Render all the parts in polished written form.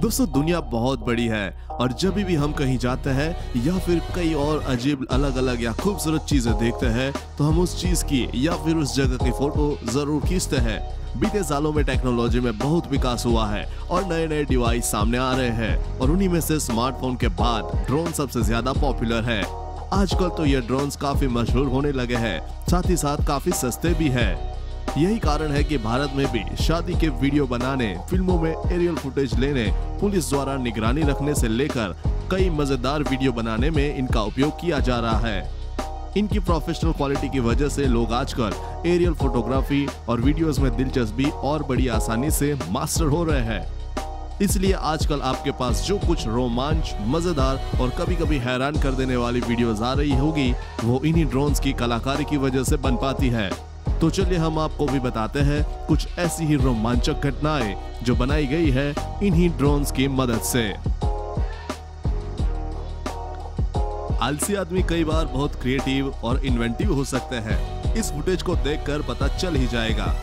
दोस्तों दुनिया बहुत बड़ी है और जब भी हम कहीं जाते हैं या फिर कई और अजीब अलग अलग या खूबसूरत चीजें देखते हैं तो हम उस चीज की या फिर उस जगह की फोटो जरूर खींचते हैं। बीते सालों में टेक्नोलॉजी में बहुत विकास हुआ है और नए नए डिवाइस सामने आ रहे हैं और उन्हीं में से स्मार्टफोन के बाद ड्रोन सबसे ज्यादा पॉपुलर है। आजकल तो ये ड्रोन्स काफी मशहूर होने लगे हैं, साथ ही साथ काफी सस्ते भी है। यही कारण है कि भारत में भी शादी के वीडियो बनाने, फिल्मों में एरियल फुटेज लेने, पुलिस द्वारा निगरानी रखने से लेकर कई मजेदार वीडियो बनाने में इनका उपयोग किया जा रहा है। इनकी प्रोफेशनल क्वालिटी की वजह से लोग आजकल एरियल फोटोग्राफी और वीडियोस में दिलचस्पी और बड़ी आसानी से मास्टर हो रहे हैं। इसलिए आजकल आपके पास जो कुछ रोमांच, मजेदार और कभी कभी हैरान कर देने वाली वीडियोस आ रही होगी वो इन्हीं ड्रोन्स की कलाकारी की वजह से बन पाती है। तो चलिए हम आपको भी बताते हैं कुछ ऐसी ही रोमांचक घटनाएं जो बनाई गई है इन्हीं ड्रोन्स की मदद से। आलसी आदमी कई बार बहुत क्रिएटिव और इन्वेंटिव हो सकते हैं। इस फुटेज को देखकर पता चल ही जाएगा।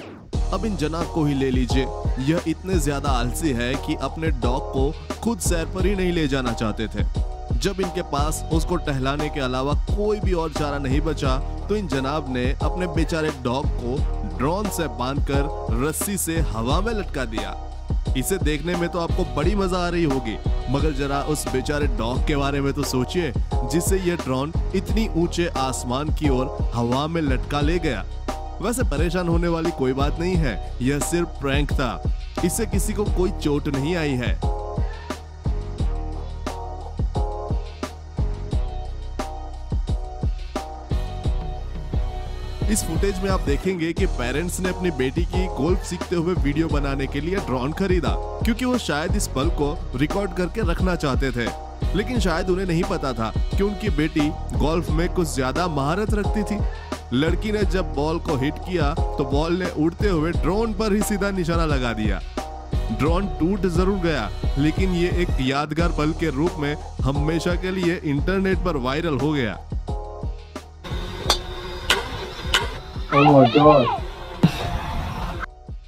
अब इन जनाब को ही ले लीजिए, यह इतने ज्यादा आलसी है कि अपने डॉग को खुद सैर पर ही नहीं ले जाना चाहते थे। जब इनके पास उसको टहलाने के अलावा कोई भी और चारा नहीं बचा तो इन जनाब ने अपने बेचारे डॉग को ड्रोन से बांधकर रस्सी से हवा में लटका दिया। इसे देखने में तो आपको बड़ी मजा आ रही होगी, मगर जरा उस बेचारे डॉग के बारे में तो सोचिए जिसे ये ड्रोन इतनी ऊंचे आसमान की ओर हवा में लटका ले गया। वैसे परेशान होने वाली कोई बात नहीं है, यह सिर्फ प्रैंक था। इससे किसी को कोई चोट नहीं आई है। इस फुटेज में आप देखेंगे कि पेरेंट्स ने अपनी बेटी की गोल्फ सीखते हुए वीडियो बनाने के लिए ड्रोन खरीदा, क्योंकि वो शायद इस पल को रिकॉर्ड करके रखना चाहते थे। लेकिन शायद उन्हें नहीं पता था कि उनकी बेटी गोल्फ में कुछ ज्यादा महारत रखती थी। लड़की ने जब बॉल को हिट किया तो बॉल ने उड़ते हुए ड्रोन पर ही सीधा निशाना लगा दिया। ड्रोन टूट जरूर गया, लेकिन ये एक यादगार पल के रूप में हमेशा के लिए इंटरनेट पर वायरल हो गया। Oh my God!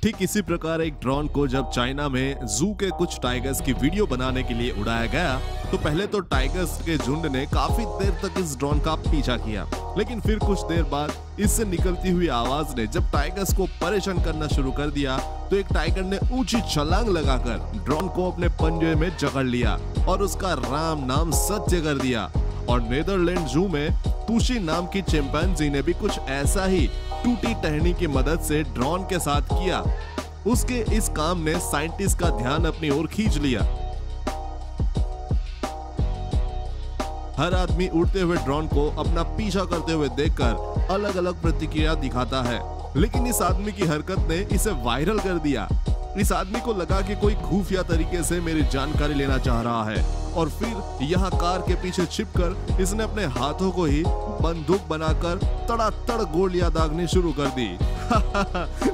ठीक इसी प्रकार एक ड्रोन को जब चाइना में जू के कुछ टाइगर्स की वीडियो बनाने के लिए उड़ाया गया तो पहले तो टाइगर्स के झुंड ने काफी देर तक इस ड्रोन का पीछा किया, लेकिन फिर कुछ देर बाद इससे निकलती हुई आवाज ने जब टाइगर्स को परेशान करना शुरू कर दिया तो एक टाइगर ने ऊंची छलांग लगाकर ड्रोन को अपने पंजे में जकड़ लिया और उसका राम नाम सत्य कर दिया। और नीदरलैंड जू में तुशी नाम की चिंपैंजी ने भी कुछ ऐसा ही टूटी टहनी की मदद से ड्रोन के साथ किया। उसके इस काम ने साइंटिस्ट का ध्यान अपनी ओर खींच लिया। हर आदमी उड़ते हुए ड्रोन को अपना पीछा करते हुए देखकर अलग अलग प्रतिक्रिया दिखाता है, लेकिन इस आदमी की हरकत ने इसे वायरल कर दिया। इस आदमी को लगा कि कोई खुफिया तरीके से मेरी जानकारी लेना चाह रहा है और फिर यहाँ कार के पीछे छिपकर इसने अपने हाथों को ही बंदूक बनाकर तड़ातड़ गोलियां दागनी शुरू कर दी।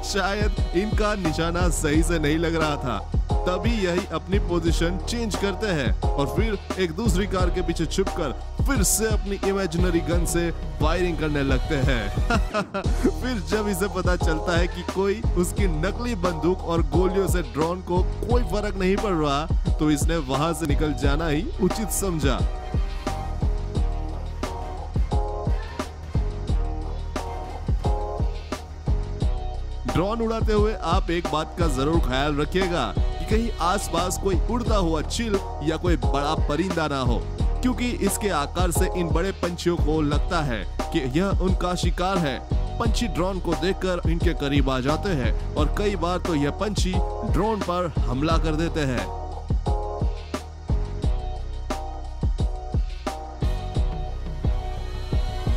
शायद इनका निशाना सही से नहीं लग रहा था, तभी यही अपनी पोजीशन चेंज करते हैं और फिर एक दूसरी कार के पीछे छुपकर फिर से अपनी इमेजिनरी गन से फायरिंग करने लगते हैं। फिर जब इसे पता चलता है कि कोई उसकी नकली बंदूक और गोलियों से ड्रोन को कोई फर्क नहीं पड़ रहा तो इसने वहां से निकल जाना ही उचित समझा। ड्रोन उड़ाते हुए आप एक बात का जरूर ख्याल रखिएगा कि कहीं आसपास कोई उड़ता हुआ चील या कोई बड़ा परिंदा ना हो, क्योंकि इसके आकार से इन बड़े पंछियों को लगता है कि यह उनका शिकार है। पंछी ड्रोन को देखकर इनके करीब आ जाते हैं और कई बार तो यह पंछी ड्रोन पर हमला कर देते हैं।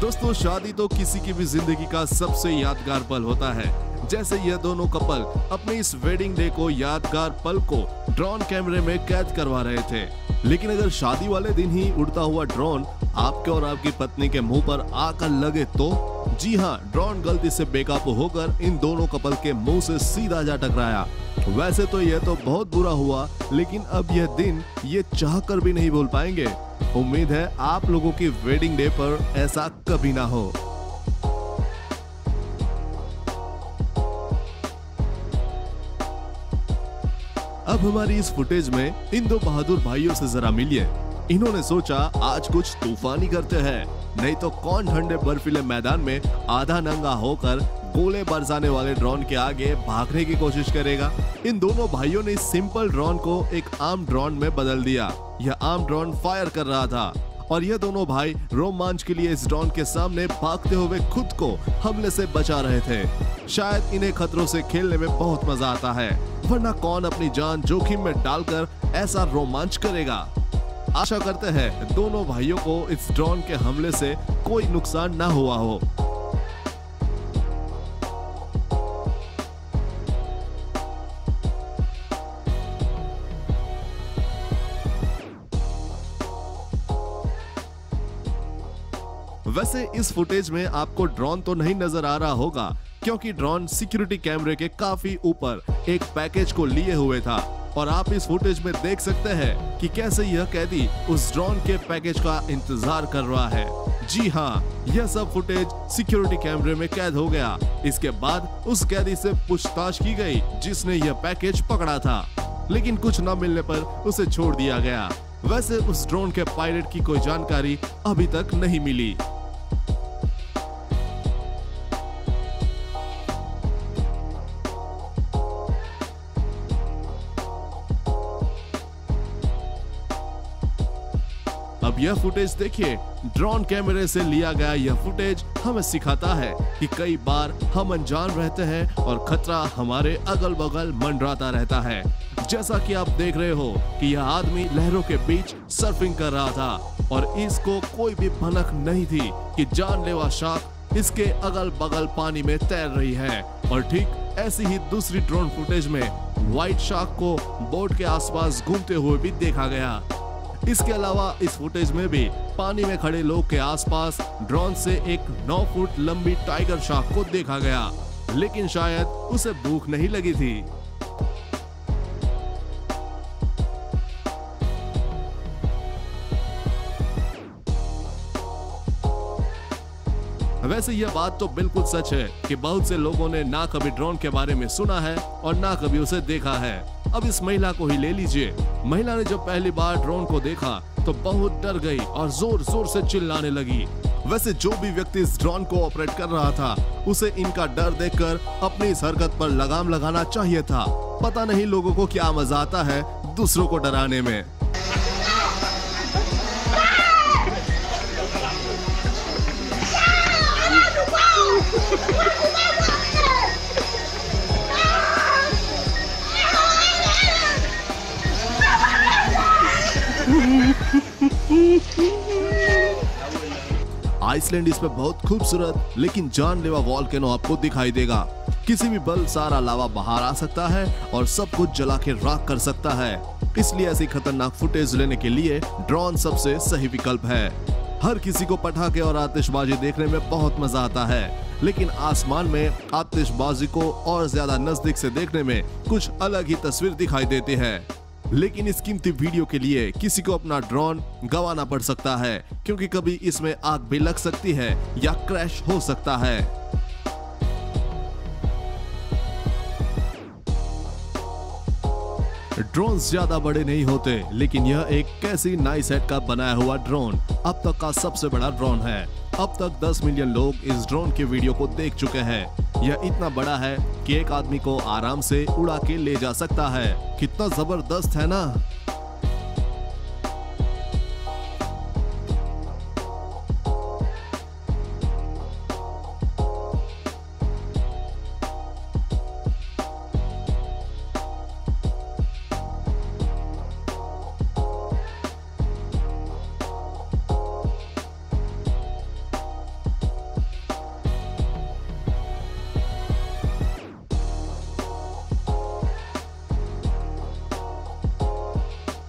दोस्तों शादी तो किसी की भी जिंदगी का सबसे यादगार पल होता है। जैसे यह दोनों कपल अपने इस वेडिंग डे को यादगार पल को ड्रोन कैमरे में कैद करवा रहे थे, लेकिन अगर शादी वाले दिन ही उड़ता हुआ ड्रोन आपके और आपकी पत्नी के मुंह पर आकर लगे तो? जी हाँ, ड्रोन गलती से बेकाबू होकर इन दोनों कपल के मुंह से सीधा जा टकराया। वैसे तो यह तो बहुत बुरा हुआ, लेकिन अब यह दिन ये चाहकर भी नहीं भूल पाएंगे। उम्मीद है आप लोगों की वेडिंग डे पर ऐसा कभी ना हो। अब हमारी इस फुटेज में इन दो बहादुर भाइयों से जरा मिलिए। इन्होंने सोचा आज कुछ तूफानी करते हैं, नहीं तो कौन ठंडे बर्फीले मैदान में आधा नंगा होकर गोले बरसाने वाले ड्रोन के आगे भागने की कोशिश करेगा। इन दोनों भाइयों ने इस सिंपल ड्रोन को एक आर्म ड्रोन में बदल दिया। यह आर्म ड्रोन फायर कर रहा था और ये दोनों भाई रोमांच के लिए इस ड्रोन के सामने भागते हुए खुद को हमले से बचा रहे थे। शायद इन्हें खतरों से खेलने में बहुत मजा आता है, वरना कौन अपनी जान जोखिम में डालकर ऐसा रोमांच करेगा। आशा करते हैं दोनों भाइयों को इस ड्रोन के हमले से कोई नुकसान ना हुआ हो। वैसे इस फुटेज में आपको ड्रोन तो नहीं नजर आ रहा होगा, क्योंकि ड्रोन सिक्योरिटी कैमरे के काफी ऊपर एक पैकेज को लिए हुए था और आप इस फुटेज में देख सकते हैं कि कैसे यह कैदी उस ड्रोन के पैकेज का इंतजार कर रहा है। जी हाँ, यह सब फुटेज सिक्योरिटी कैमरे में कैद हो गया। इसके बाद उस कैदी से पूछताछ की गई जिसने यह पैकेज पकड़ा था, लेकिन कुछ न मिलने पर उसे छोड़ दिया गया। वैसे उस ड्रोन के पायलट की कोई जानकारी अभी तक नहीं मिली। अब यह फुटेज देखिए, ड्रोन कैमरे से लिया गया यह फुटेज हमें सिखाता है कि कई बार हम अनजान रहते हैं और खतरा हमारे अगल बगल मंडराता रहता है। जैसा कि आप देख रहे हो कि यह आदमी लहरों के बीच सर्फिंग कर रहा था और इसको कोई भी भनक नहीं थी कि जानलेवा शार्क इसके अगल बगल पानी में तैर रही है। और ठीक ऐसी ही दूसरी ड्रोन फुटेज में व्हाइट शार्क को बोट के आसपास घूमते हुए भी देखा गया। इसके अलावा इस फुटेज में भी पानी में खड़े लोग के आसपास ड्रोन से एक 9 फुट लंबी टाइगर शार्क को देखा गया, लेकिन शायद उसे भूख नहीं लगी थी। वैसे यह बात तो बिल्कुल सच है कि बहुत से लोगों ने ना कभी ड्रोन के बारे में सुना है और ना कभी उसे देखा है। अब इस महिला को ही ले लीजिए। महिला ने जब पहली बार ड्रोन को देखा तो बहुत डर गई और जोर जोर से चिल्लाने लगी। वैसे जो भी व्यक्ति इस ड्रोन को ऑपरेट कर रहा था उसे इनका डर देखकर अपनी इस हरकत पर लगाम लगाना चाहिए था। पता नहीं लोगों को क्या मजा आता है दूसरों को डराने में। आइसलैंड इसमें बहुत खूबसूरत लेकिन जानलेवा वॉल्केनो आपको दिखाई देगा। किसी भी पल सारा लावा बाहर आ सकता है और सब कुछ जला के राख कर सकता है। इसलिए ऐसी खतरनाक फुटेज लेने के लिए ड्रोन सबसे सही विकल्प है। हर किसी को पटाखे और आतिशबाजी देखने में बहुत मजा आता है, लेकिन आसमान में आतिशबाजी को और ज्यादा नजदीक से देखने में कुछ अलग ही तस्वीर दिखाई देती है। लेकिन इस कीमती वीडियो के लिए किसी को अपना ड्रोन गंवाना पड़ सकता है, क्योंकि कभी इसमें आग भी लग सकती है या क्रैश हो सकता है। ड्रोन ज्यादा बड़े नहीं होते, लेकिन यह एक कैसी नाइस हेड का बनाया हुआ ड्रोन अब तक का सबसे बड़ा ड्रोन है। अब तक 10 मिलियन लोग इस ड्रोन के वीडियो को देख चुके हैं। यह इतना बड़ा है कि एक आदमी को आराम से उड़ा के ले जा सकता है। कितना जबरदस्त है ना।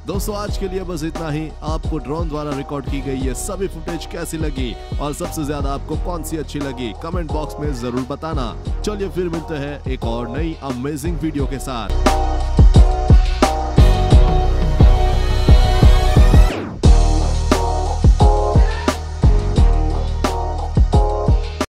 दोस्तों आज के लिए बस इतना ही। आपको ड्रोन द्वारा रिकॉर्ड की गई ये सभी फुटेज कैसी लगी और सबसे ज्यादा आपको कौन सी अच्छी लगी कमेंट बॉक्स में जरूर बताना। चलिए फिर मिलते हैं एक और नई अमेजिंग वीडियो के साथ।